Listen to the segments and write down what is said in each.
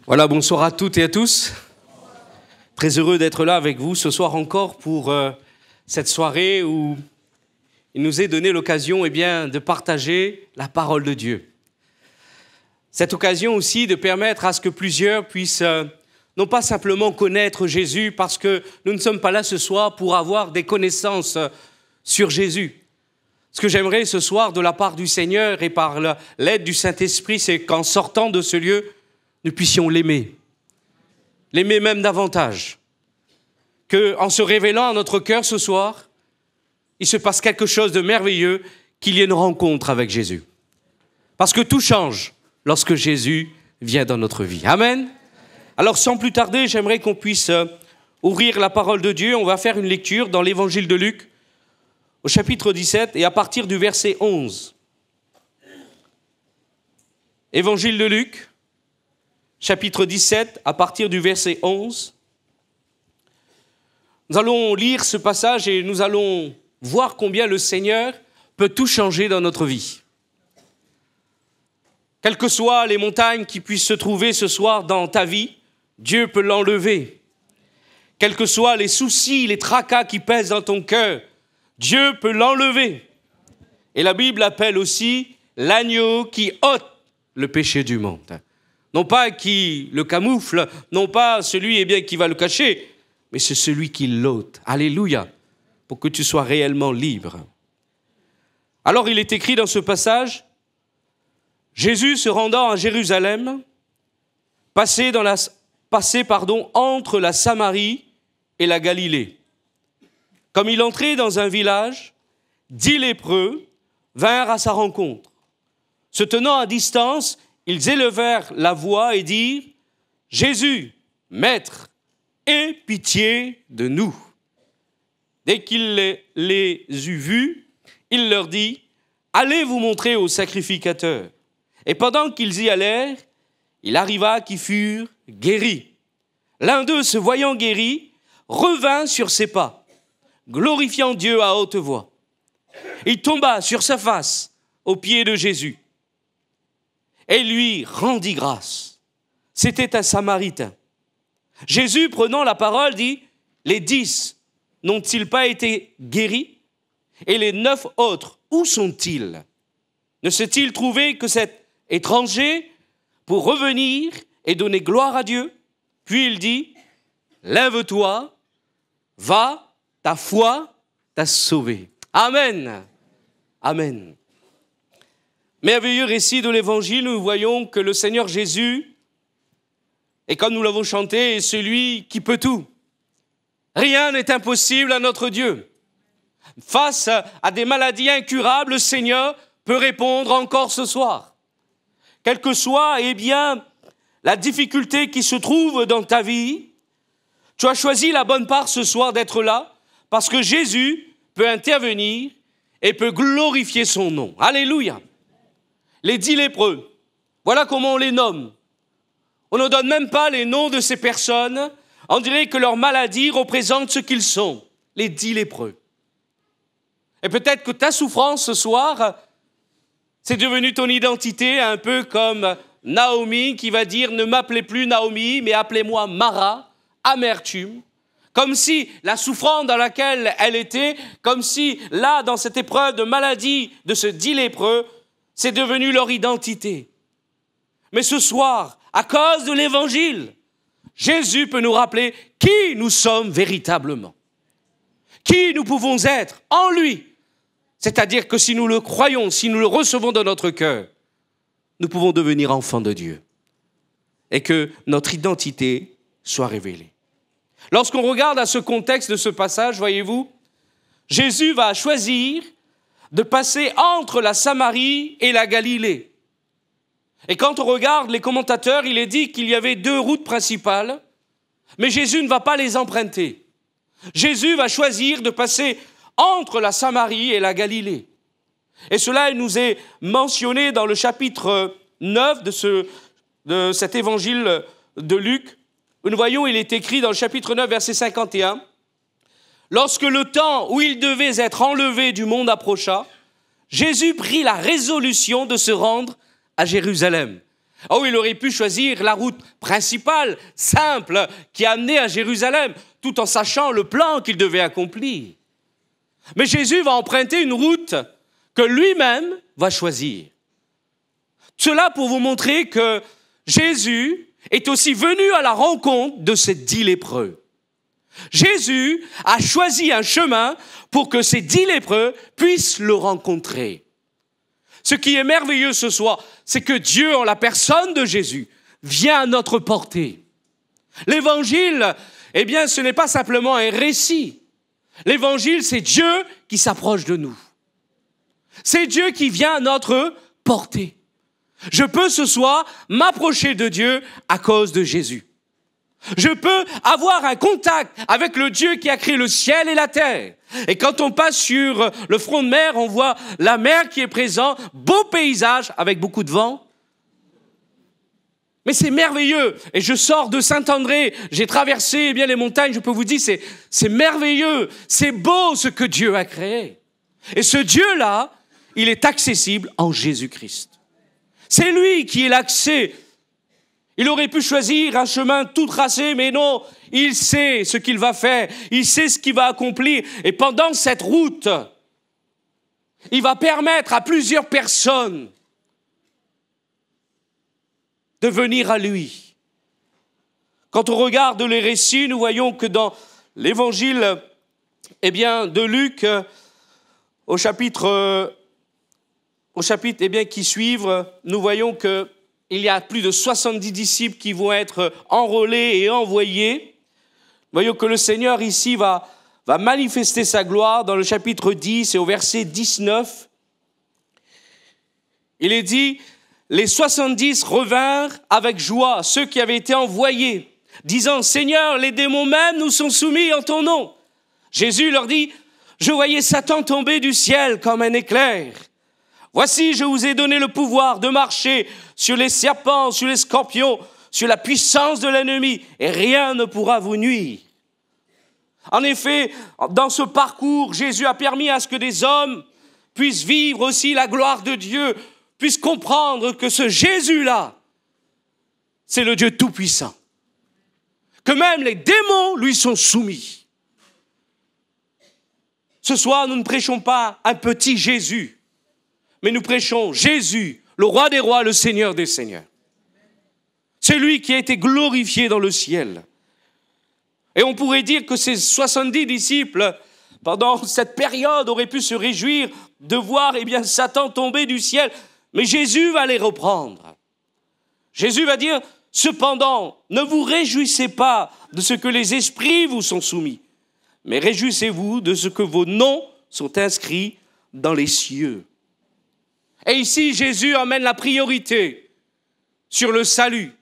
Voilà, bonsoir à toutes et à tous. Très heureux d'être là avec vous ce soir encore pour cette soirée où il nous est donné l'occasion de partager la parole de Dieu. Cette occasion aussi de permettre à ce que plusieurs puissent non pas simplement connaître Jésus, parce que nous ne sommes pas là ce soir pour avoir des connaissances sur Jésus. Ce que j'aimerais ce soir de la part du Seigneur et par l'aide du Saint-Esprit, c'est qu'en sortant de ce lieu, nous puissions l'aimer même davantage, qu'en se révélant à notre cœur ce soir, il se passe quelque chose de merveilleux, qu'il y ait une rencontre avec Jésus. Parce que tout change lorsque Jésus vient dans notre vie. Amen. Alors sans plus tarder, j'aimerais qu'on puisse ouvrir la parole de Dieu. On va faire une lecture dans l'évangile de Luc, au chapitre 17 et à partir du verset 11. Évangile de Luc, chapitre 17, à partir du verset 11. Nous allons lire ce passage et nous allons voir combien le Seigneur peut tout changer dans notre vie. Quelles que soient les montagnes qui puissent se trouver ce soir dans ta vie, Dieu peut l'enlever. Quels que soient les soucis, les tracas qui pèsent dans ton cœur, Dieu peut l'enlever. Et la Bible appelle aussi l'agneau qui ôte le péché du monde. Non pas qui le camoufle, non pas celui qui va le cacher, mais c'est celui qui l'ôte. Alléluia, pour que tu sois réellement libre. Alors il est écrit dans ce passage, Jésus se rendant à Jérusalem, passait entre la Samarie et la Galilée. Comme il entrait dans un village, 10 lépreux vinrent à sa rencontre. Se tenant à distance, ils élevèrent la voix et dirent « Jésus, Maître, aie pitié de nous !» Dès qu'il les eut vus, il leur dit « Allez vous montrer au sacrificateur. » Et pendant qu'ils y allèrent, il arriva qu'ils furent guéris. L'un d'eux, se voyant guéri, revint sur ses pas, glorifiant Dieu à haute voix. Il tomba sur sa face aux pieds de Jésus et lui rendit grâce. C'était un Samaritain. Jésus, prenant la parole, dit « Les 10 n'ont-ils pas été guéris? Et les 9 autres, où sont-ils? Ne s'est-il trouvé que cet étranger pour revenir et donner gloire à Dieu? » Puis il dit « Lève-toi, va, ta foi t'a sauvé. » Amen. Amen. Merveilleux récit de l'Évangile, nous voyons que le Seigneur Jésus, et comme nous l'avons chanté, est celui qui peut tout. Rien n'est impossible à notre Dieu. Face à des maladies incurables, le Seigneur peut répondre encore ce soir. Quelle que soit, la difficulté qui se trouve dans ta vie, tu as choisi la bonne part ce soir d'être là, parce que Jésus peut intervenir et peut glorifier son nom. Alléluia. Les 10 lépreux, voilà comment on les nomme. On ne donne même pas les noms de ces personnes. On dirait que leur maladie représente ce qu'ils sont, les 10 lépreux. Et peut-être que ta souffrance ce soir, c'est devenu ton identité, un peu comme Naomi qui va dire « Ne m'appelez plus Naomi, mais appelez-moi Mara, amertume ». Comme si la souffrance dans laquelle elle était, comme si là, dans cette épreuve de maladie de ce 10 lépreux, c'est devenu leur identité. Mais ce soir, à cause de l'Évangile, Jésus peut nous rappeler qui nous sommes véritablement. Qui nous pouvons être en lui. C'est-à-dire que si nous le croyons, si nous le recevons dans notre cœur, nous pouvons devenir enfants de Dieu. Et que notre identité soit révélée. Lorsqu'on regarde à ce contexte de ce passage, voyez-vous, Jésus va choisir de passer entre la Samarie et la Galilée. Et quand on regarde les commentateurs, il est dit qu'il y avait 2 routes principales, mais Jésus ne va pas les emprunter. Jésus va choisir de passer entre la Samarie et la Galilée. Et cela il nous est mentionné dans le chapitre 9 de cet évangile de Luc, où nous voyons, il est écrit dans le chapitre 9, verset 51, « Lorsque le temps où il devait être enlevé du monde approcha, Jésus prit la résolution de se rendre à Jérusalem. » Oh, il aurait pu choisir la route principale, simple, qui amenait à Jérusalem, tout en sachant le plan qu'il devait accomplir. Mais Jésus va emprunter une route que lui-même va choisir. Cela pour vous montrer que Jésus est aussi venu à la rencontre de ces 10 lépreux. Jésus a choisi un chemin pour que ces 10 lépreux puissent le rencontrer. Ce qui est merveilleux ce soir, c'est que Dieu, en la personne de Jésus, vient à notre portée. L'évangile, eh bien, ce n'est pas simplement un récit. L'évangile, c'est Dieu qui s'approche de nous. C'est Dieu qui vient à notre portée. Je peux ce soir m'approcher de Dieu à cause de Jésus. Je peux avoir un contact avec le Dieu qui a créé le ciel et la terre. Et quand on passe sur le front de mer, on voit la mer qui est présente, beau paysage avec beaucoup de vent. Mais c'est merveilleux. Et je sors de Saint-André, j'ai traversé les montagnes, je peux vous dire, c'est merveilleux. C'est beau ce que Dieu a créé. Et ce Dieu-là, il est accessible en Jésus-Christ. C'est lui qui est l'accès. Il aurait pu choisir un chemin tout tracé, mais non, il sait ce qu'il va faire, il sait ce qu'il va accomplir. Et pendant cette route, il va permettre à plusieurs personnes de venir à lui. Quand on regarde les récits, nous voyons que dans l'évangile de Luc, au chapitre qui suivent, nous voyons que il y a plus de 70 disciples qui vont être enrôlés et envoyés. Nous voyons que le Seigneur ici va manifester sa gloire dans le chapitre 10 et au verset 19. Il est dit, les 70 revinrent avec joie, ceux qui avaient été envoyés, disant, Seigneur, les démons même nous sont soumis en ton nom. Jésus leur dit, je voyais Satan tomber du ciel comme un éclair. Voici, je vous ai donné le pouvoir de marcher sur les serpents, sur les scorpions, sur la puissance de l'ennemi, et rien ne pourra vous nuire. En effet, dans ce parcours, Jésus a permis à ce que des hommes puissent vivre aussi la gloire de Dieu, puissent comprendre que ce Jésus-là, c'est le Dieu tout-puissant. Que même les démons lui sont soumis. Ce soir, nous ne prêchons pas un petit Jésus, mais nous prêchons Jésus, le roi des rois, le Seigneur des seigneurs. C'est lui qui a été glorifié dans le ciel. Et on pourrait dire que ces 70 disciples, pendant cette période, auraient pu se réjouir de voir Satan tomber du ciel. Mais Jésus va les reprendre. Jésus va dire, cependant, ne vous réjouissez pas de ce que les esprits vous sont soumis, mais réjouissez-vous de ce que vos noms sont inscrits dans les cieux. Et ici, Jésus emmène la priorité sur le salut.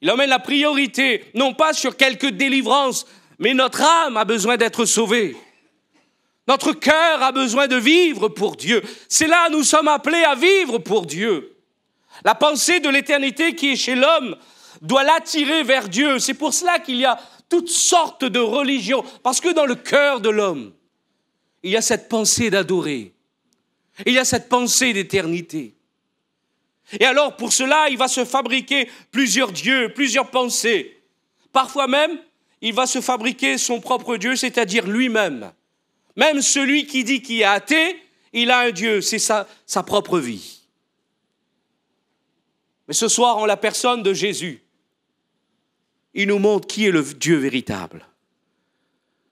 Il emmène la priorité, non pas sur quelques délivrances, mais notre âme a besoin d'être sauvée. Notre cœur a besoin de vivre pour Dieu. C'est là nous sommes appelés à vivre pour Dieu. La pensée de l'éternité qui est chez l'homme doit l'attirer vers Dieu. C'est pour cela qu'il y a toutes sortes de religions. Parce que dans le cœur de l'homme, il y a cette pensée d'adorer. Il y a cette pensée d'éternité. Et alors, pour cela, il va se fabriquer plusieurs dieux, plusieurs pensées. Parfois même, il va se fabriquer son propre Dieu, c'est-à-dire lui-même. Même celui qui dit qu'il est athée, il a un Dieu, c'est sa propre vie. Mais ce soir, en la personne de Jésus, il nous montre qui est le Dieu véritable.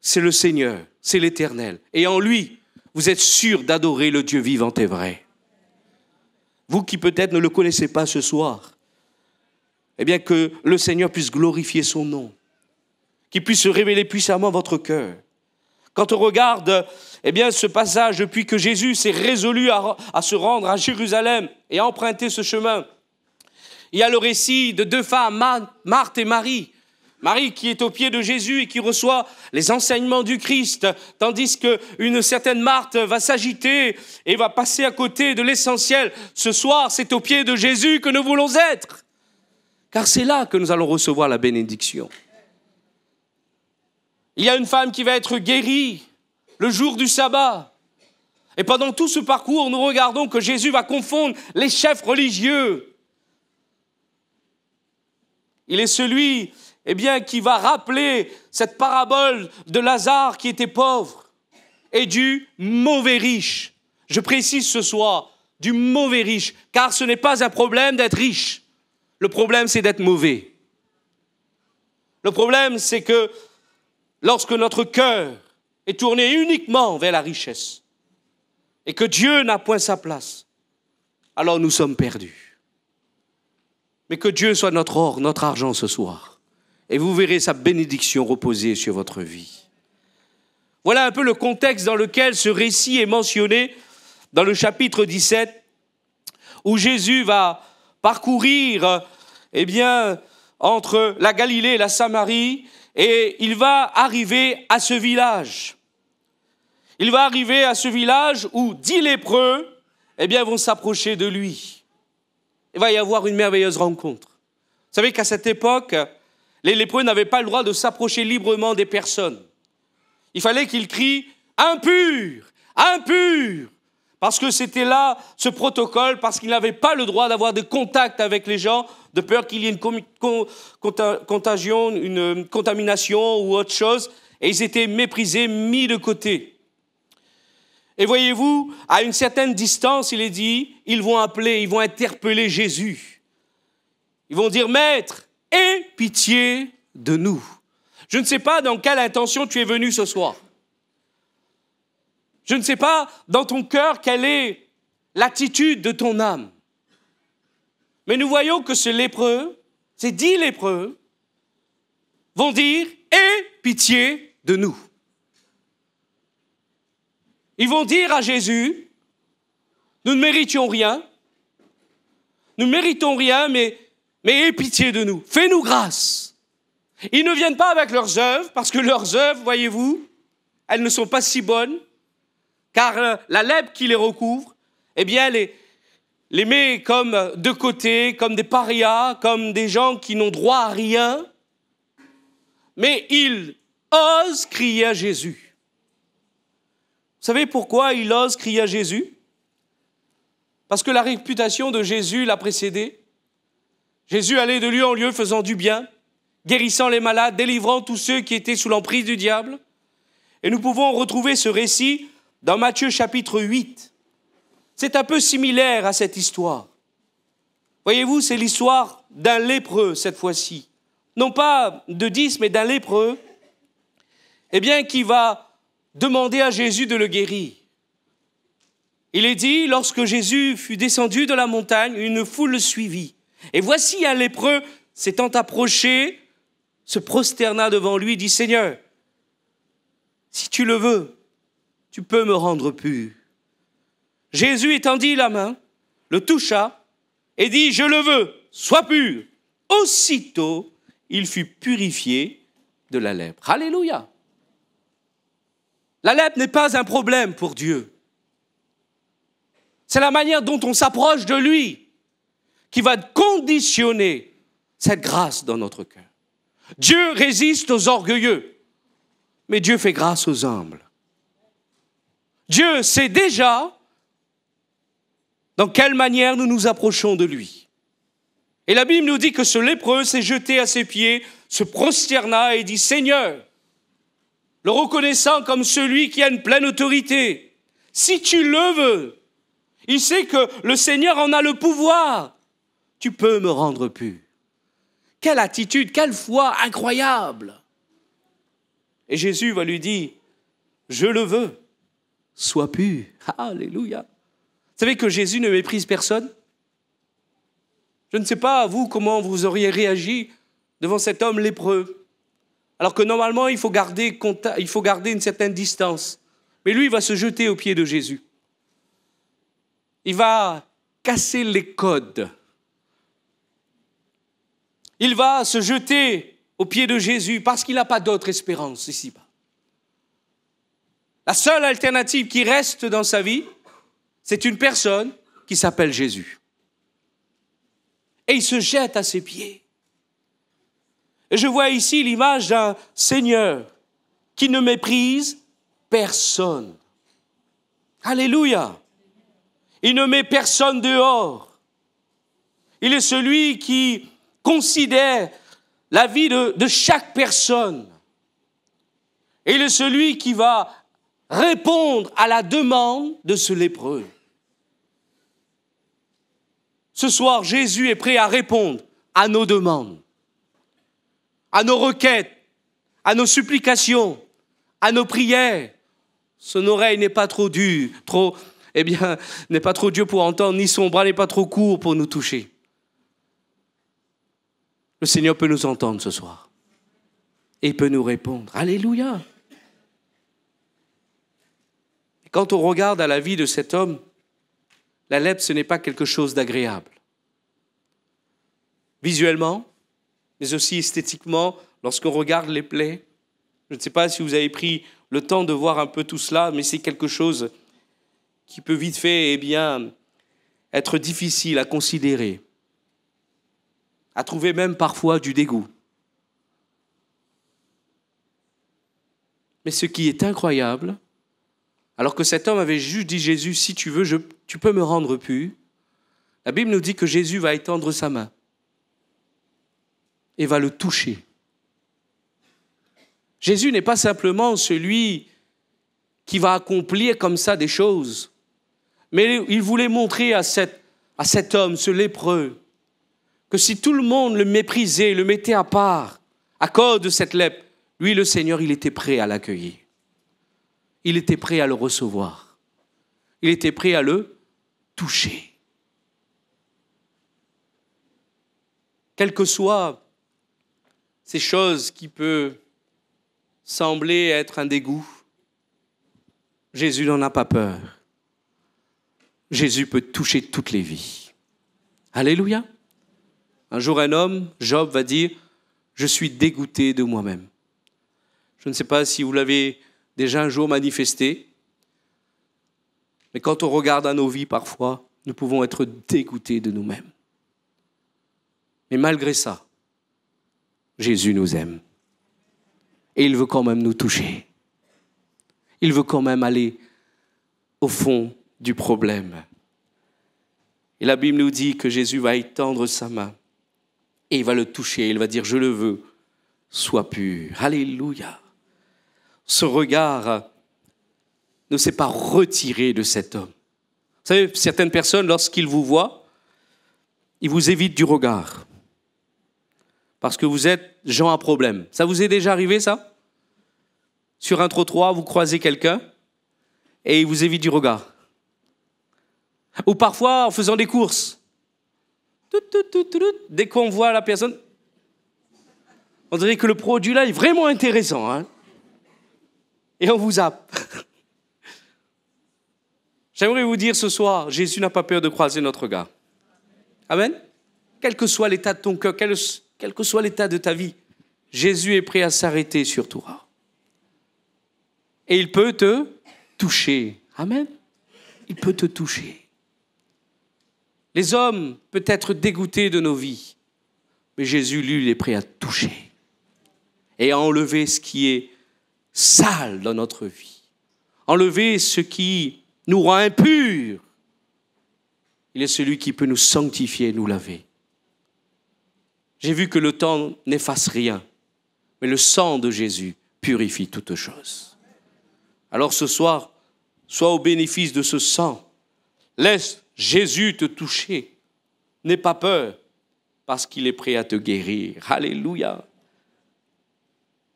C'est le Seigneur, c'est l'Éternel. Et en lui, vous êtes sûr d'adorer le Dieu vivant et vrai. Vous qui peut-être ne le connaissez pas ce soir, eh bien que le Seigneur puisse glorifier son nom, qu'il puisse se révéler puissamment à votre cœur. Quand on regarde ce passage, depuis que Jésus s'est résolu à se rendre à Jérusalem et à emprunter ce chemin, il y a le récit de deux femmes, Marthe et Marie. Marie qui est au pied de Jésus et qui reçoit les enseignements du Christ, tandis qu'une certaine Marthe va s'agiter et va passer à côté de l'essentiel. Ce soir, c'est au pied de Jésus que nous voulons être, car c'est là que nous allons recevoir la bénédiction. Il y a une femme qui va être guérie le jour du sabbat. Et pendant tout ce parcours, nous regardons que Jésus va confondre les chefs religieux. Il est celui, qui va rappeler cette parabole de Lazare qui était pauvre et du mauvais riche. Je précise ce soir, du mauvais riche, car ce n'est pas un problème d'être riche. Le problème, c'est d'être mauvais. Le problème, c'est que lorsque notre cœur est tourné uniquement vers la richesse et que Dieu n'a point sa place, alors nous sommes perdus. Mais que Dieu soit notre or, notre argent ce soir. Et vous verrez sa bénédiction reposer sur votre vie. Voilà un peu le contexte dans lequel ce récit est mentionné dans le chapitre 17, où Jésus va parcourir, entre la Galilée et la Samarie, et il va arriver à ce village. Il va arriver à ce village où 10 lépreux, vont s'approcher de lui. Il va y avoir une merveilleuse rencontre. Vous savez qu'à cette époque, les lépreux n'avaient pas le droit de s'approcher librement des personnes. Il fallait qu'ils crient « impur, impur !» Parce que c'était là ce protocole, parce qu'ils n'avaient pas le droit d'avoir de contact avec les gens, de peur qu'il y ait une contagion, une contamination ou autre chose, et ils étaient méprisés, mis de côté. Et voyez-vous, à une certaine distance, il est dit, ils vont interpeller Jésus. Ils vont dire « Maître, aie pitié de nous ». Je ne sais pas dans quelle intention tu es venu ce soir. Je ne sais pas dans ton cœur quelle est l'attitude de ton âme. Mais nous voyons que ces 10 lépreux, vont dire « Aie pitié de nous ». Ils vont dire à Jésus « Nous ne méritions rien, mais aie pitié de nous, fais-nous grâce ». Ils ne viennent pas avec leurs œuvres, parce que leurs œuvres, voyez-vous, elles ne sont pas si bonnes, car la lèpre qui les recouvre, les met comme de côté, comme des parias, comme des gens qui n'ont droit à rien. Mais ils osent crier à Jésus. Vous savez pourquoi ils osent crier à Jésus? Parce que la réputation de Jésus l'a précédé. Jésus allait de lieu en lieu faisant du bien, guérissant les malades, délivrant tous ceux qui étaient sous l'emprise du diable. Et nous pouvons retrouver ce récit dans Matthieu chapitre 8. C'est un peu similaire à cette histoire. Voyez-vous, c'est l'histoire d'un lépreux cette fois-ci. Non pas de 10, mais d'un lépreux, qui va demander à Jésus de le guérir. Il est dit, lorsque Jésus fut descendu de la montagne, une foule le suivit. Et voici un lépreux s'étant approché, se prosterna devant lui, dit « Seigneur, si tu le veux, tu peux me rendre pur. » Jésus étendit la main, le toucha et dit « Je le veux, sois pur. » Aussitôt, il fut purifié de la lèpre. Alléluia. La lèpre n'est pas un problème pour Dieu. C'est la manière dont on s'approche de lui qui va conditionner cette grâce dans notre cœur. Dieu résiste aux orgueilleux, mais Dieu fait grâce aux humbles. Dieu sait déjà dans quelle manière nous nous approchons de lui. Et la Bible nous dit que ce lépreux s'est jeté à ses pieds, se prosterna et dit « Seigneur », le reconnaissant comme celui qui a une pleine autorité, « si tu le veux », il sait que le Seigneur en a le pouvoir, tu peux me rendre pur. Quelle attitude, quelle foi incroyable. Et Jésus va lui dire « Je le veux, sois pur. » Alléluia. Vous savez que Jésus ne méprise personne? Je ne sais pas, vous, comment vous auriez réagi devant cet homme lépreux. Alors que normalement, il faut garder une certaine distance. Mais lui, il va se jeter aux pieds de Jésus. Il va casser les codes. Il va se jeter aux pieds de Jésus parce qu'il n'a pas d'autre espérance ici-bas. La seule alternative qui reste dans sa vie, c'est une personne qui s'appelle Jésus. Et il se jette à ses pieds. Et je vois ici l'image d'un Seigneur qui ne méprise personne. Alléluia. Il ne met personne dehors. Il est celui qui considère la vie de chaque personne. Et il est celui qui va répondre à la demande de ce lépreux. Ce soir, Jésus est prêt à répondre à nos demandes, à nos requêtes, à nos supplications, à nos prières. Son oreille n'est pas trop dure, n'est pas trop dure pour entendre, ni son bras n'est pas trop court pour nous toucher. Le Seigneur peut nous entendre ce soir. Et il peut nous répondre. Alléluia. Et quand on regarde à la vie de cet homme, la lèpre, ce n'est pas quelque chose d'agréable. Visuellement, mais aussi esthétiquement, lorsqu'on regarde les plaies, je ne sais pas si vous avez pris le temps de voir un peu tout cela, mais c'est quelque chose qui peut vite fait, être difficile à considérer, à trouver même parfois du dégoût. Mais ce qui est incroyable, alors que cet homme avait juste dit Jésus, si tu veux, tu peux me rendre pur, la Bible nous dit que Jésus va étendre sa main et va le toucher. Jésus n'est pas simplement celui qui va accomplir comme ça des choses, mais il voulait montrer à cet homme, ce lépreux, que si tout le monde le méprisait, le mettait à part à cause de cette lèpre, lui, le Seigneur, il était prêt à l'accueillir. Il était prêt à le recevoir. Il était prêt à le toucher. Quelles que soient ces choses qui peuvent sembler être un dégoût, Jésus n'en a pas peur. Jésus peut toucher toutes les vies. Alléluia. Un jour, un homme, Job, va dire « Je suis dégoûté de moi-même ». Je ne sais pas si vous l'avez déjà un jour manifesté, mais quand on regarde à nos vies, parfois, nous pouvons être dégoûtés de nous-mêmes. Mais malgré ça, Jésus nous aime. Et il veut quand même nous toucher. Il veut quand même aller au fond du problème. Et la Bible nous dit que Jésus va étendre sa main et il va le toucher. Il va dire, je le veux, sois pur. Alléluia. Ce regard ne s'est pas retiré de cet homme. Vous savez, certaines personnes, lorsqu'ils vous voient, ils vous évitent du regard. Parce que vous êtes gens à problème. Ça vous est déjà arrivé, ça? Sur un trottoir, vous croisez quelqu'un et il vous évite du regard. Ou parfois, en faisant des courses. Dès qu'on voit la personne, on dirait que le produit là est vraiment intéressant. Hein? Et on vous zappe. J'aimerais vous dire ce soir, Jésus n'a pas peur de croiser notre regard. Amen. Quel que soit l'état de ton cœur, quel que soit l'état de ta vie, Jésus est prêt à s'arrêter sur toi. Et il peut te toucher. Amen. Il peut te toucher. Les hommes peuvent être dégoûtés de nos vies, mais Jésus, lui, il est prêt à toucher et à enlever ce qui est sale dans notre vie, enlever ce qui nous rend impurs. Il est celui qui peut nous sanctifier, nous laver. J'ai vu que le temps n'efface rien, mais le sang de Jésus purifie toutes choses. Alors ce soir, sois au bénéfice de ce sang. Laisse Jésus te toucher. N'aie pas peur, parce qu'il est prêt à te guérir. Alléluia.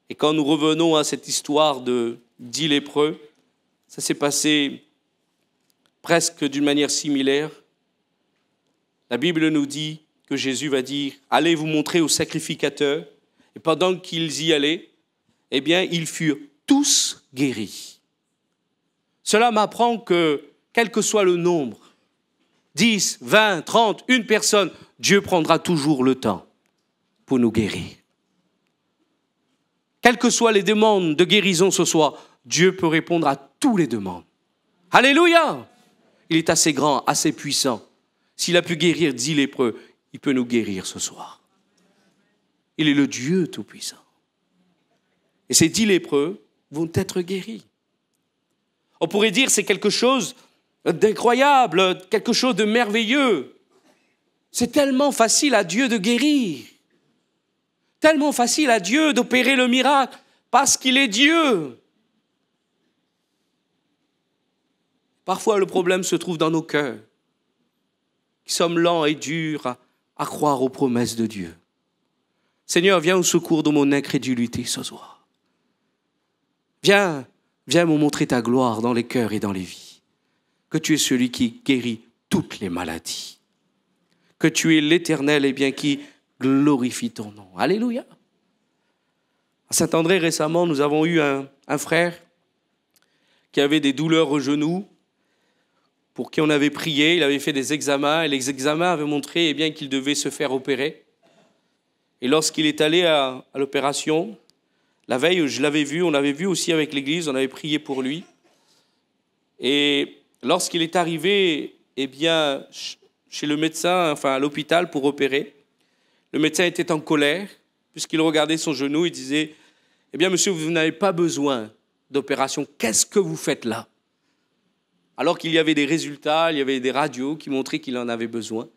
Et quand nous revenons à cette histoire de 10 lépreux, ça s'est passé presque d'une manière similaire. La Bible nous dit que Jésus va dire « Allez vous montrer aux sacrificateurs ». Et pendant qu'ils y allaient, eh bien, ils furent tous guéris. Cela m'apprend que, quel que soit le nombre, 10, 20, 30, une personne, Dieu prendra toujours le temps pour nous guérir. Quelles que soient les demandes de guérison ce soir, Dieu peut répondre à toutes les demandes. Alléluia! Il est assez grand, assez puissant. S'il a pu guérir 10 lépreux, il peut nous guérir ce soir. Il est le Dieu tout-puissant. Et ces 10 lépreux vont être guéris. On pourrait dire que c'est quelque chose d'incroyable, quelque chose de merveilleux. C'est tellement facile à Dieu de guérir. tellement facile à Dieu d'opérer le miracle parce qu'il est Dieu. Parfois, le problème se trouve dans nos cœurs, qui sommes lents et durs à croire aux promesses de Dieu. Seigneur, viens au secours de mon incrédulité ce soir. Viens me montrer ta gloire dans les cœurs et dans les vies. Que tu es celui qui guérit toutes les maladies. Que tu es l'Éternel et bien qui glorifie ton nom. Alléluia. À Saint-André, récemment, nous avons eu un frère qui avait des douleurs au genou, pour qui on avait prié. Il avait fait des examens et les examens avaient montré bien qu'il devait se faire opérer. Et lorsqu'il est allé à l'opération, la veille, je l'avais vu, on l'avait vu aussi avec l'église, on avait prié pour lui. Et lorsqu'il est arrivé chez le médecin, à l'hôpital pour opérer, le médecin était en colère, puisqu'il regardait son genou, il disait « Eh bien, monsieur, vous n'avez pas besoin d'opération, qu'est-ce que vous faites là ?» Alors qu'il y avait des résultats, il y avait des radios qui montraient qu'il en avait besoin.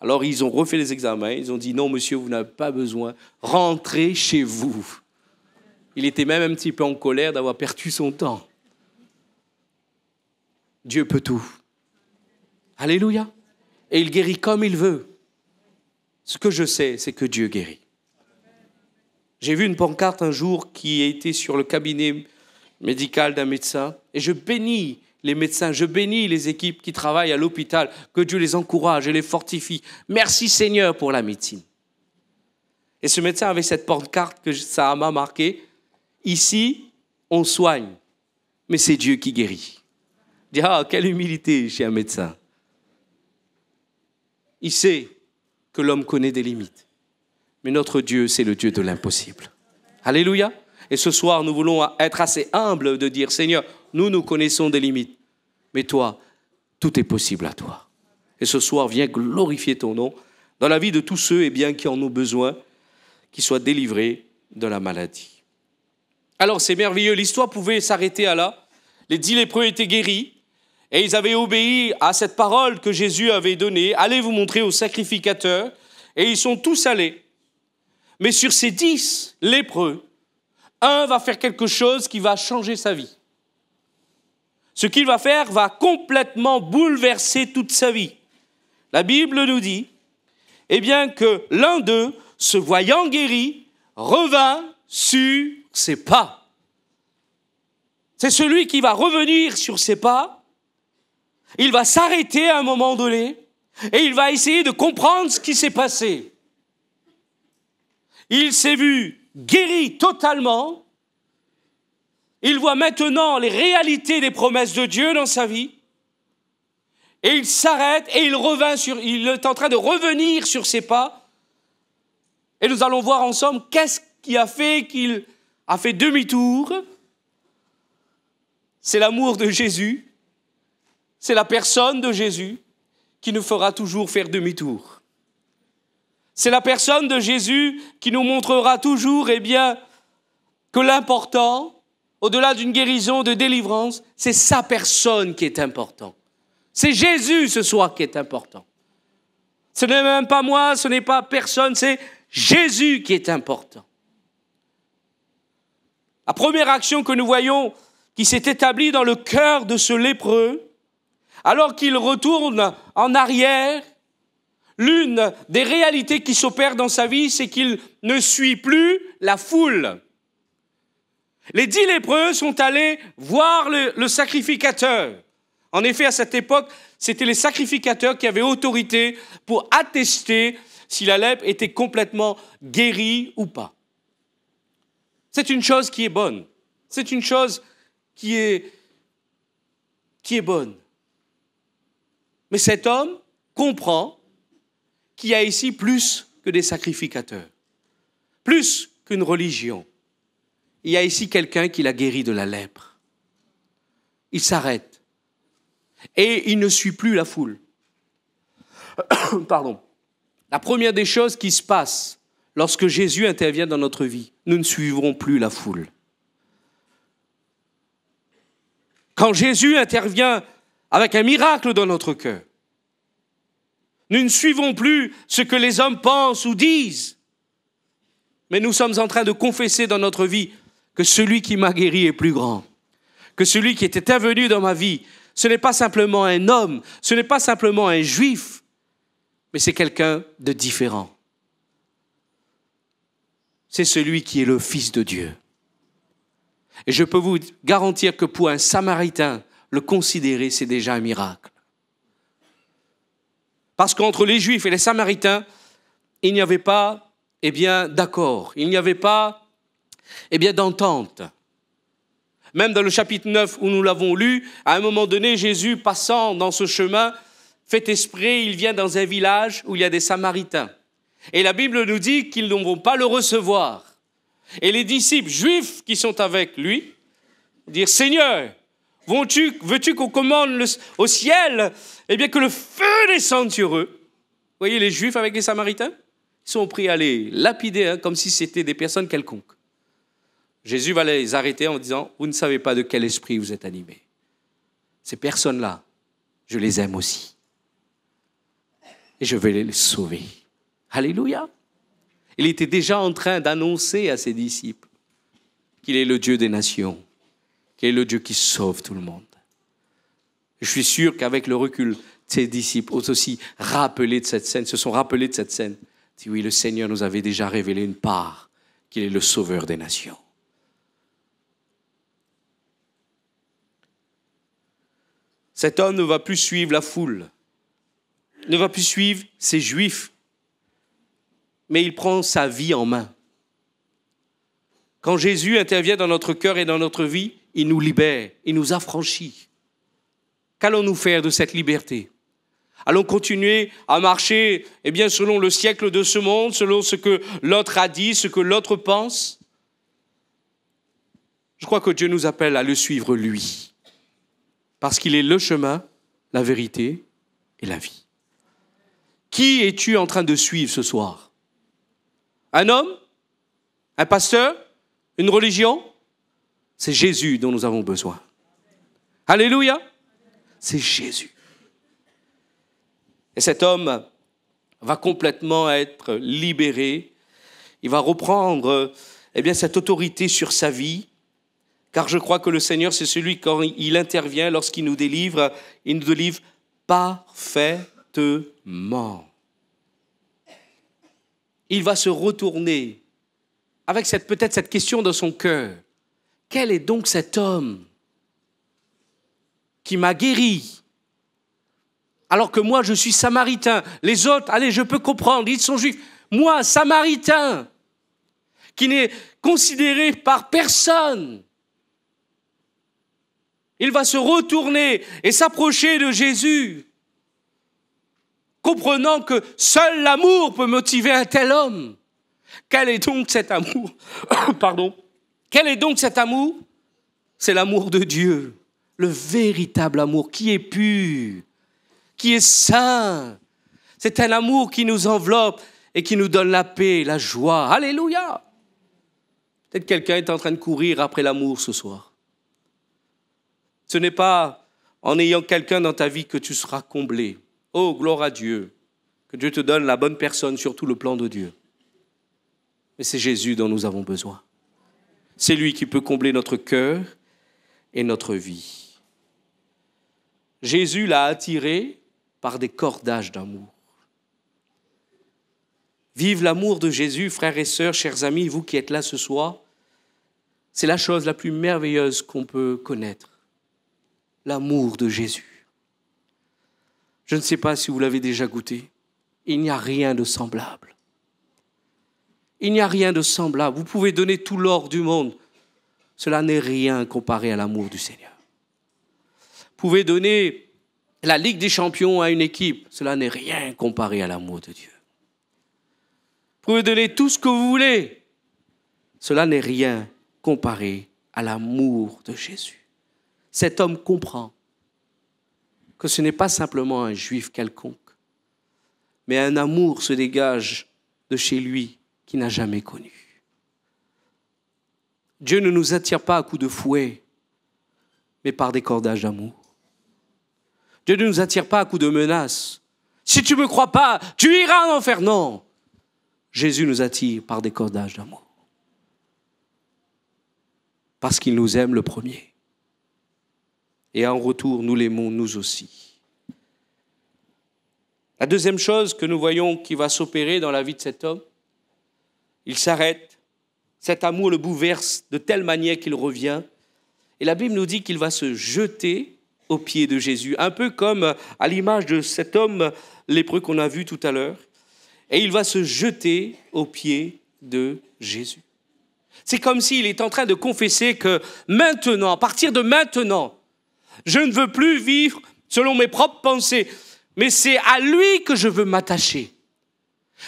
Alors ils ont refait les examens, ils ont dit « Non, monsieur, vous n'avez pas besoin, rentrez chez vous. » Il était même un petit peu en colère d'avoir perdu son temps. Dieu peut tout. Alléluia. Et il guérit comme il veut. Ce que je sais, c'est que Dieu guérit. J'ai vu une pancarte un jour qui était sur le cabinet médical d'un médecin et je bénis les médecins, je bénis les équipes qui travaillent à l'hôpital, que Dieu les encourage et les fortifie. Merci Seigneur pour la médecine. Et ce médecin avait cette pancarte que ça m'a marqué. Ici, on soigne, mais c'est Dieu qui guérit. Je dis, quelle humilité chez un médecin. Il sait que l'homme connaît des limites. Mais notre Dieu, c'est le Dieu de l'impossible. Alléluia. Et ce soir, nous voulons être assez humbles de dire, Seigneur, nous connaissons des limites. Mais toi, tout est possible à toi. Et ce soir, viens glorifier ton nom dans la vie de tous ceux qui en ont besoin, qui soient délivrés de la maladie. Alors, c'est merveilleux. L'histoire pouvait s'arrêter à là. Les 10 lépreux étaient guéris. Et ils avaient obéi à cette parole que Jésus avait donnée. Allez vous montrer au sacrificateur. Et ils sont tous allés. Mais sur ces 10 lépreux, un va faire quelque chose qui va changer sa vie. Ce qu'il va faire va complètement bouleverser toute sa vie. La Bible nous dit, que l'un d'eux, se voyant guéri, revint sur ses pas. C'est celui qui va revenir sur ses pas. Il va s'arrêter à un moment donné et il va essayer de comprendre ce qui s'est passé. Il s'est vu guéri totalement. Il voit maintenant les réalités des promesses de Dieu dans sa vie. Et il s'arrête et il est en train de revenir sur ses pas. Et nous allons voir ensemble qu'est-ce qui a fait qu'il a fait demi-tour. C'est l'amour de Jésus. C'est la personne de Jésus qui nous fera toujours faire demi-tour. C'est la personne de Jésus qui nous montrera toujours, que l'important, au-delà d'une guérison, de délivrance, c'est sa personne qui est importante. C'est Jésus ce soir qui est important. Ce n'est même pas moi, ce n'est pas personne, c'est Jésus qui est important. La première action que nous voyons qui s'est établie dans le cœur de ce lépreux, alors qu'il retourne en arrière, l'une des réalités qui s'opèrent dans sa vie, c'est qu'il ne suit plus la foule. Les 10 lépreux sont allés voir le sacrificateur. En effet, à cette époque, c'était les sacrificateurs qui avaient autorité pour attester si la lèpre était complètement guérie ou pas. C'est une chose qui est bonne. C'est une chose qui est bonne. Mais cet homme comprend qu'il y a ici plus que des sacrificateurs, plus qu'une religion. Il y a ici quelqu'un qui l'a guéri de la lèpre. Il s'arrête et il ne suit plus la foule. Pardon. La première des choses qui se passe lorsque Jésus intervient dans notre vie, nous ne suivrons plus la foule. Quand Jésus intervient avec un miracle dans notre cœur, nous ne suivons plus ce que les hommes pensent ou disent. Mais nous sommes en train de confesser dans notre vie que celui qui m'a guéri est plus grand. Que celui qui est intervenu dans ma vie, ce n'est pas simplement un homme, ce n'est pas simplement un juif, mais c'est quelqu'un de différent. C'est celui qui est le Fils de Dieu. Et je peux vous garantir que pour un Samaritain, le considérer, c'est déjà un miracle. Parce qu'entre les Juifs et les Samaritains, il n'y avait pas, d'accord. Il n'y avait pas, d'entente. Même dans le chapitre 9 où nous l'avons lu, à un moment donné, Jésus, passant dans ce chemin, fait esprit, il vient dans un village où il y a des Samaritains. Et la Bible nous dit qu'ils ne vont pas le recevoir. Et les disciples juifs qui sont avec lui disent « Seigneur, veux-tu qu'on commande au ciel que le feu descende sur eux ?» Vous voyez les Juifs avec les Samaritains? Ils sont pris à les lapider comme si c'était des personnes quelconques. Jésus va les arrêter en disant « Vous ne savez pas de quel esprit vous êtes animés. Ces personnes-là, je les aime aussi. Et je vais les sauver. » Alléluia. Il était déjà en train d'annoncer à ses disciples qu'il est le Dieu des nations, qu'il est le Dieu qui sauve tout le monde. Je suis sûr qu'avec le recul, ses disciples ont aussi rappelé de cette scène, se sont rappelés de cette scène. Ils disent, oui, le Seigneur nous avait déjà révélé une part, qu'il est le sauveur des nations. Cet homme ne va plus suivre la foule, ne va plus suivre ces Juifs, mais il prend sa vie en main. Quand Jésus intervient dans notre cœur et dans notre vie, il nous libère, il nous affranchit. Qu'allons-nous faire de cette liberté? Allons continuer à marcher selon le siècle de ce monde, selon ce que l'autre a dit, ce que l'autre pense? Je crois que Dieu nous appelle à le suivre lui, parce qu'il est le chemin, la vérité et la vie. Qui es-tu en train de suivre ce soir? Un homme? Un pasteur? Une religion? C'est Jésus dont nous avons besoin. Alléluia! C'est Jésus. Et cet homme va complètement être libéré. Il va reprendre cette autorité sur sa vie. Car je crois que le Seigneur, c'est celui, quand il intervient, lorsqu'il nous délivre, il nous délivre parfaitement. Il va se retourner avec peut-être cette question dans son cœur. Quel est donc cet homme qui m'a guéri alors que moi je suis samaritain? Les autres, allez, je peux comprendre, ils sont juifs. Moi, samaritain, qui n'est considéré par personne. Il va se retourner et s'approcher de Jésus, comprenant que seul l'amour peut motiver un tel homme. Quel est donc cet amour? Quel est donc cet amour? C'est l'amour de Dieu, le véritable amour qui est pur, qui est saint. C'est un amour qui nous enveloppe et qui nous donne la paix, la joie. Alléluia! Peut-être quelqu'un est en train de courir après l'amour ce soir. Ce n'est pas en ayant quelqu'un dans ta vie que tu seras comblé. Oh, gloire à Dieu, que Dieu te donne la bonne personne sur tout le plan de Dieu. Mais c'est Jésus dont nous avons besoin. C'est lui qui peut combler notre cœur et notre vie. Jésus l'a attiré par des cordages d'amour. Vive l'amour de Jésus, frères et sœurs, chers amis, vous qui êtes là ce soir. C'est la chose la plus merveilleuse qu'on peut connaître. L'amour de Jésus. Je ne sais pas si vous l'avez déjà goûté. Il n'y a rien de semblable. Il n'y a rien de semblable. Vous pouvez donner tout l'or du monde. Cela n'est rien comparé à l'amour du Seigneur. Vous pouvez donner la Ligue des Champions à une équipe. Cela n'est rien comparé à l'amour de Dieu. Vous pouvez donner tout ce que vous voulez. Cela n'est rien comparé à l'amour de Jésus. Cet homme comprend que ce n'est pas simplement un juif quelconque, mais un amour se dégage de chez lui qu'il n'a jamais connu. Dieu ne nous attire pas à coups de fouet, mais par des cordages d'amour. Dieu ne nous attire pas à coups de menaces. Si tu ne me crois pas, tu iras en enfer. Non. Jésus nous attire par des cordages d'amour. Parce qu'il nous aime le premier. Et en retour, nous l'aimons nous aussi. La deuxième chose que nous voyons qui va s'opérer dans la vie de cet homme, il s'arrête. Cet amour le bouleverse de telle manière qu'il revient. Et la Bible nous dit qu'il va se jeter aux pieds de Jésus, un peu comme à l'image de cet homme lépreux qu'on a vu tout à l'heure. Et il va se jeter aux pieds de Jésus. C'est comme s'il est en train de confesser que maintenant, à partir de maintenant, je ne veux plus vivre selon mes propres pensées, mais c'est à lui que je veux m'attacher.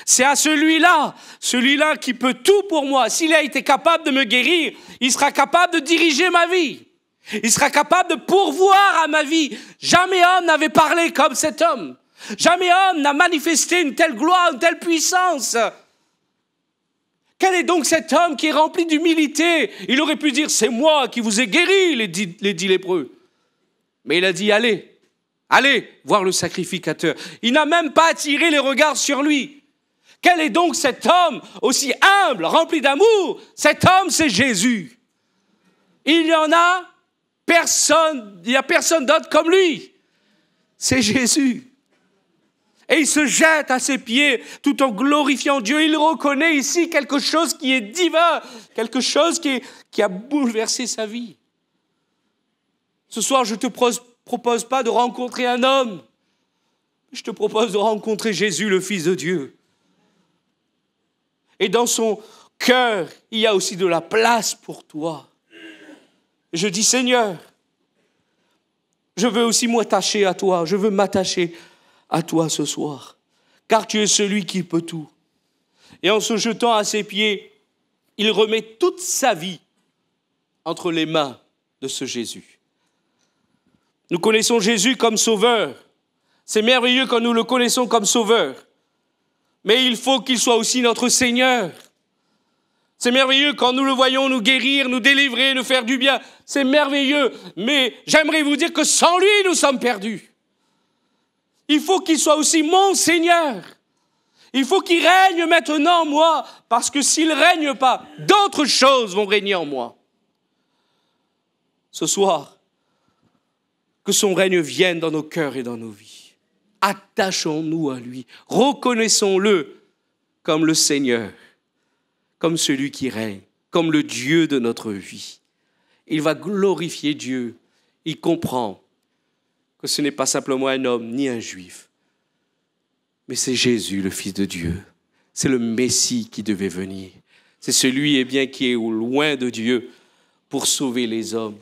C'est à celui-là qui peut tout pour moi. S'il a été capable de me guérir, il sera capable de diriger ma vie. Il sera capable de pourvoir à ma vie. Jamais homme n'avait parlé comme cet homme. Jamais homme n'a manifesté une telle gloire, une telle puissance. Quel est donc cet homme qui est rempli d'humilité? Il aurait pu dire, c'est moi qui vous ai guéri, les dix lépreux. Mais il a dit, allez voir le sacrificateur. Il n'a même pas attiré les regards sur lui. Quel est donc cet homme aussi humble, rempli d'amour? Cet homme, c'est Jésus. Il n'y a personne d'autre comme lui. C'est Jésus. Et il se jette à ses pieds tout en glorifiant Dieu. Il reconnaît ici quelque chose qui est divin, quelque chose qui a bouleversé sa vie. Ce soir, je ne te propose pas de rencontrer un homme. Je te propose de rencontrer Jésus, le Fils de Dieu. Et dans son cœur, il y a aussi de la place pour toi. Et je dis, Seigneur, je veux aussi m'attacher à toi. Je veux m'attacher à toi ce soir, car tu es celui qui peut tout. Et en se jetant à ses pieds, il remet toute sa vie entre les mains de ce Jésus. Nous connaissons Jésus comme sauveur. C'est merveilleux quand nous le connaissons comme sauveur. Mais il faut qu'il soit aussi notre Seigneur. C'est merveilleux quand nous le voyons nous guérir, nous délivrer, nous faire du bien. C'est merveilleux, mais j'aimerais vous dire que sans lui, nous sommes perdus. Il faut qu'il soit aussi mon Seigneur. Il faut qu'il règne maintenant en moi, parce que s'il ne règne pas, d'autres choses vont régner en moi. Ce soir, que son règne vienne dans nos cœurs et dans nos vies. Attachons-nous à lui. Reconnaissons-le comme le Seigneur, comme celui qui règne, comme le Dieu de notre vie. Il va glorifier Dieu. Il comprend que ce n'est pas simplement un homme ni un juif, mais c'est Jésus, le Fils de Dieu. C'est le Messie qui devait venir. C'est celui qui est au loin de Dieu pour sauver les hommes.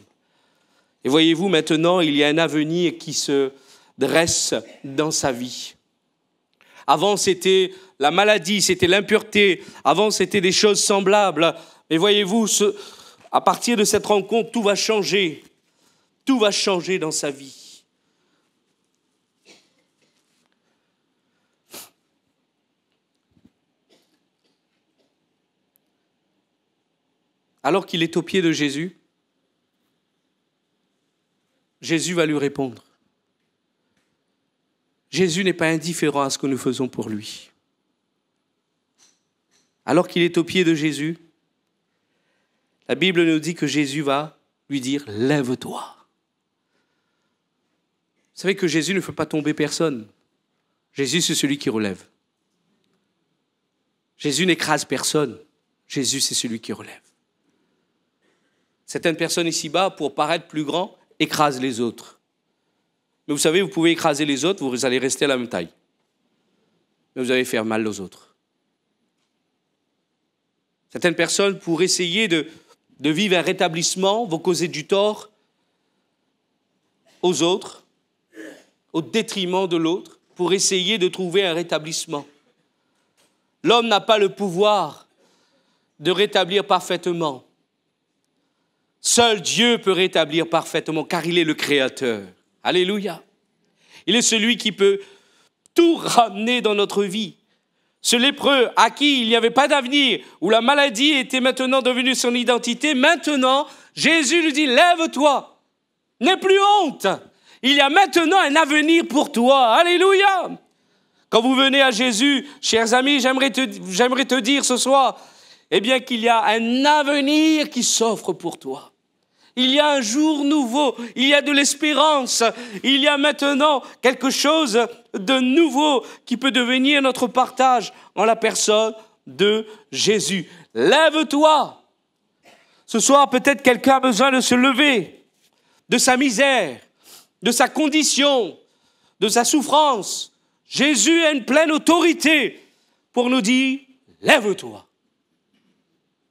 Et voyez-vous, maintenant, il y a un avenir qui se dresse dans sa vie. Avant, c'était la maladie, c'était l'impureté. Avant, c'était des choses semblables. Mais voyez-vous, à partir de cette rencontre, tout va changer. Tout va changer dans sa vie. Alors qu'il est aux pieds de Jésus, Jésus va lui répondre. Jésus n'est pas indifférent à ce que nous faisons pour lui. Alors qu'il est aux pieds de Jésus, la Bible nous dit que Jésus va lui dire « Lève-toi ». Vous savez que Jésus ne fait pas tomber personne. Jésus, c'est celui qui relève. Jésus n'écrase personne. Jésus, c'est celui qui relève. Certaines personnes ici-bas, pour paraître plus grands, écrasent les autres. Mais vous savez, vous pouvez écraser les autres, vous allez rester à la même taille. Mais vous allez faire mal aux autres. Certaines personnes, pour essayer de vivre un rétablissement, vont causer du tort aux autres, au détriment de l'autre, pour essayer de trouver un rétablissement. L'homme n'a pas le pouvoir de rétablir parfaitement. Seul Dieu peut rétablir parfaitement, car il est le Créateur. Alléluia. Il est celui qui peut tout ramener dans notre vie. Ce lépreux à qui il n'y avait pas d'avenir, où la maladie était maintenant devenue son identité, maintenant, Jésus lui dit, lève-toi, n'aie plus honte. Il y a maintenant un avenir pour toi. Alléluia. Quand vous venez à Jésus, chers amis, j'aimerais te dire ce soir, eh bien qu'il y a un avenir qui s'offre pour toi. Il y a un jour nouveau, il y a de l'espérance, il y a maintenant quelque chose de nouveau qui peut devenir notre partage en la personne de Jésus. Lève-toi. Ce soir, peut-être quelqu'un a besoin de se lever de sa misère, de sa condition, de sa souffrance. Jésus a une pleine autorité pour nous dire, lève-toi.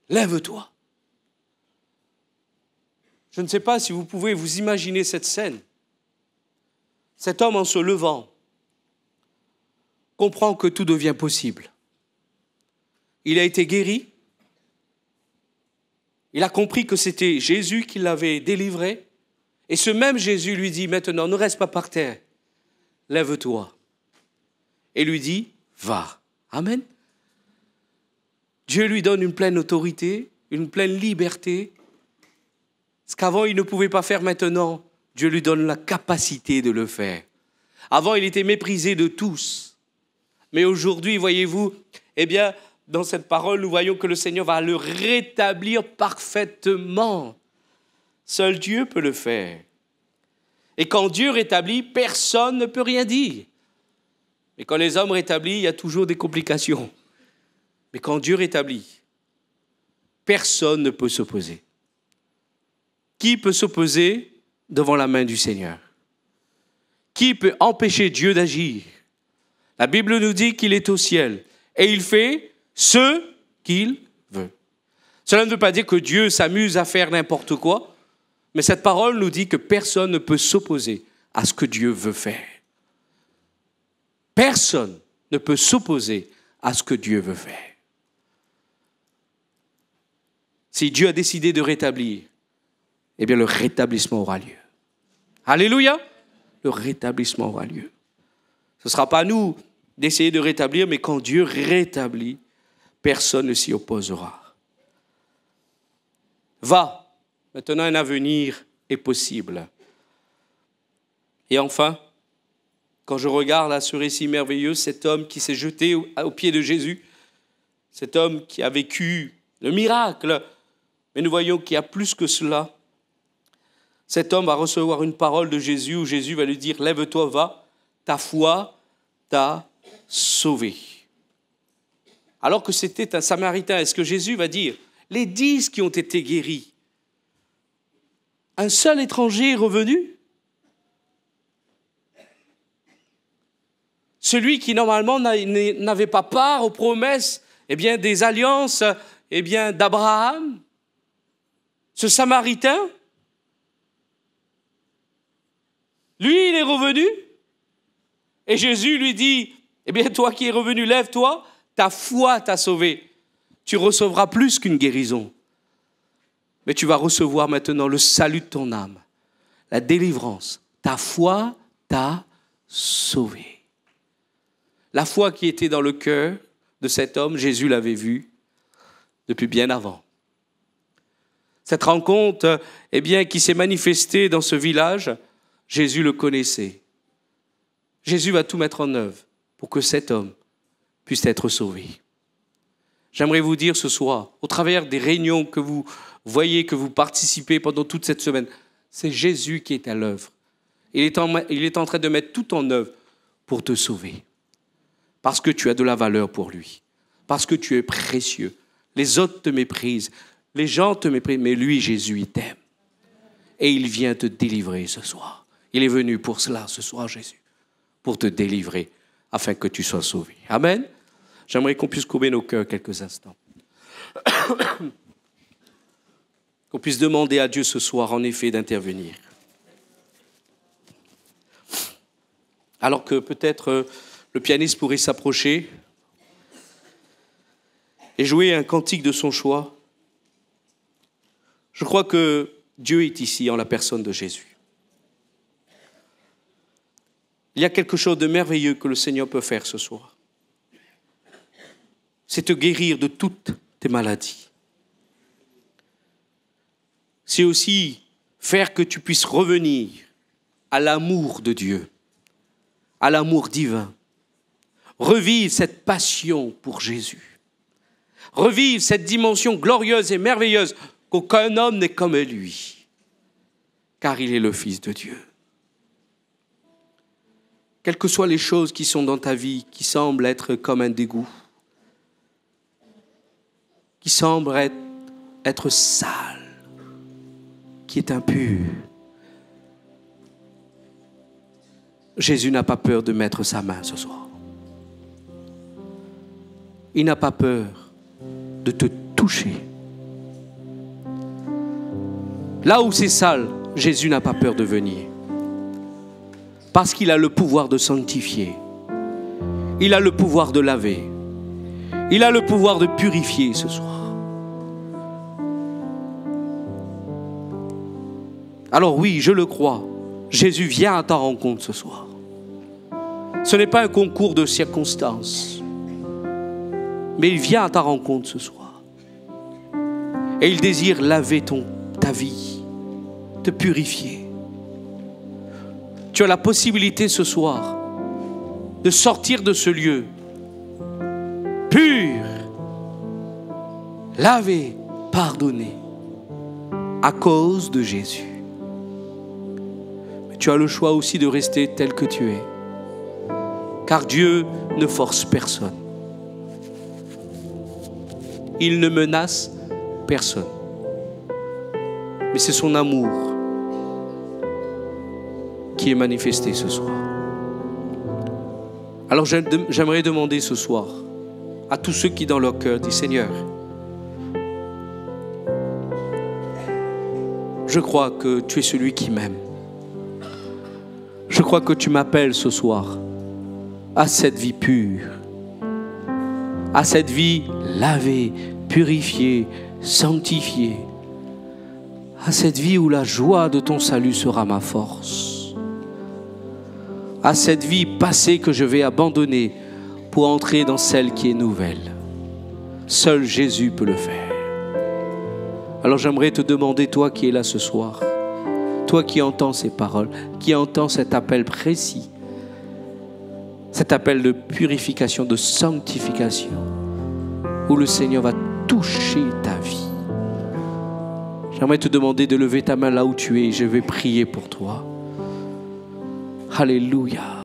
Lève-toi. Je ne sais pas si vous pouvez vous imaginer cette scène. Cet homme, en se levant, comprend que tout devient possible. Il a été guéri. Il a compris que c'était Jésus qui l'avait délivré. Et ce même Jésus lui dit, maintenant, ne reste pas par terre. Lève-toi. Et lui dit, va. Amen. Dieu lui donne une pleine autorité, une pleine liberté. Ce qu'avant il ne pouvait pas faire maintenant, Dieu lui donne la capacité de le faire. Avant, il était méprisé de tous. Mais aujourd'hui, voyez-vous, eh bien, dans cette parole, nous voyons que le Seigneur va le rétablir parfaitement. Seul Dieu peut le faire. Et quand Dieu rétablit, personne ne peut rien dire. Mais quand les hommes rétablissent, il y a toujours des complications. Mais quand Dieu rétablit, personne ne peut s'opposer. Qui peut s'opposer devant la main du Seigneur? Qui peut empêcher Dieu d'agir? La Bible nous dit qu'il est au ciel et il fait ce qu'il veut. Cela ne veut pas dire que Dieu s'amuse à faire n'importe quoi, mais cette parole nous dit que personne ne peut s'opposer à ce que Dieu veut faire. Personne ne peut s'opposer à ce que Dieu veut faire. Si Dieu a décidé de rétablir, eh bien le rétablissement aura lieu. Alléluia! Le rétablissement aura lieu. Ce ne sera pas à nous d'essayer de rétablir, mais quand Dieu rétablit, personne ne s'y opposera. Va, maintenant un avenir est possible. Et enfin, quand je regarde là ce récit merveilleux, cet homme qui s'est jeté aux pieds de Jésus, cet homme qui a vécu le miracle, mais nous voyons qu'il y a plus que cela. Cet homme va recevoir une parole de Jésus où Jésus va lui dire « Lève-toi, va, ta foi t'a sauvé. » Alors que c'était un Samaritain, est-ce que Jésus va dire « Les 10 qui ont été guéris, un seul étranger est revenu ?» Celui qui normalement n'avait pas part aux promesses des alliances d'Abraham, ce Samaritain, lui, il est revenu. Et Jésus lui dit, toi qui es revenu, lève-toi, ta foi t'a sauvé. Tu recevras plus qu'une guérison. Mais tu vas recevoir maintenant le salut de ton âme, la délivrance. Ta foi t'a sauvé. La foi qui était dans le cœur de cet homme, Jésus l'avait vue depuis bien avant. Cette rencontre qui s'est manifestée dans ce village, Jésus le connaissait. Jésus va tout mettre en œuvre pour que cet homme puisse être sauvé. J'aimerais vous dire ce soir, au travers des réunions que vous voyez, que vous participez pendant toute cette semaine, c'est Jésus qui est à l'œuvre. Il est en train de mettre tout en œuvre pour te sauver. Parce que tu as de la valeur pour lui. Parce que tu es précieux. Les autres te méprisent. Les gens te méprisent. Mais lui, Jésus, il t'aime. Et il vient te délivrer ce soir. Il est venu pour cela ce soir, Jésus. Pour te délivrer, afin que tu sois sauvé. Amen. J'aimerais qu'on puisse courber nos cœurs quelques instants. Qu'on puisse demander à Dieu ce soir, en effet, d'intervenir. Alors que peut-être le pianiste pourrait s'approcher et jouer un cantique de son choix. Je crois que Dieu est ici en la personne de Jésus. Il y a quelque chose de merveilleux que le Seigneur peut faire ce soir. C'est te guérir de toutes tes maladies. C'est aussi faire que tu puisses revenir à l'amour de Dieu, à l'amour divin. Revive cette passion pour Jésus. Revive cette dimension glorieuse et merveilleuse qu'aucun homme n'est comme lui, car il est le Fils de Dieu. Quelles que soient les choses qui sont dans ta vie, qui semblent être comme un dégoût, qui semblent être sales, qui est impur, Jésus n'a pas peur de mettre sa main ce soir. Il n'a pas peur de te toucher. Là où c'est sale, Jésus n'a pas peur de venir. Parce qu'il a le pouvoir de sanctifier. Il a le pouvoir de laver. Il a le pouvoir de purifier ce soir. Alors oui, je le crois, Jésus vient à ta rencontre ce soir. Ce n'est pas un concours de circonstances, mais il vient à ta rencontre ce soir. Et il désire laver ta vie, te purifier. Tu as la possibilité ce soir de sortir de ce lieu pur, lavé, pardonné, à cause de Jésus. Mais tu as le choix aussi de rester tel que tu es, car Dieu ne force personne. Il ne menace personne. Mais c'est son amour qui est manifesté ce soir. Alors j'aimerais demander ce soir à tous ceux qui dans leur cœur disent: Seigneur, je crois que tu es celui qui m'aime. Je crois que tu m'appelles ce soir à cette vie pure, à cette vie lavée, purifiée, sanctifiée, à cette vie où la joie de ton salut sera ma force, à cette vie passée que je vais abandonner pour entrer dans celle qui est nouvelle. Seul Jésus peut le faire. Alors j'aimerais te demander, toi qui es là ce soir, toi qui entends ces paroles, qui entends cet appel précis, cet appel de purification, de sanctification, où le Seigneur va toucher ta vie. J'aimerais te demander de lever ta main là où tu es et je vais prier pour toi. Alléluia.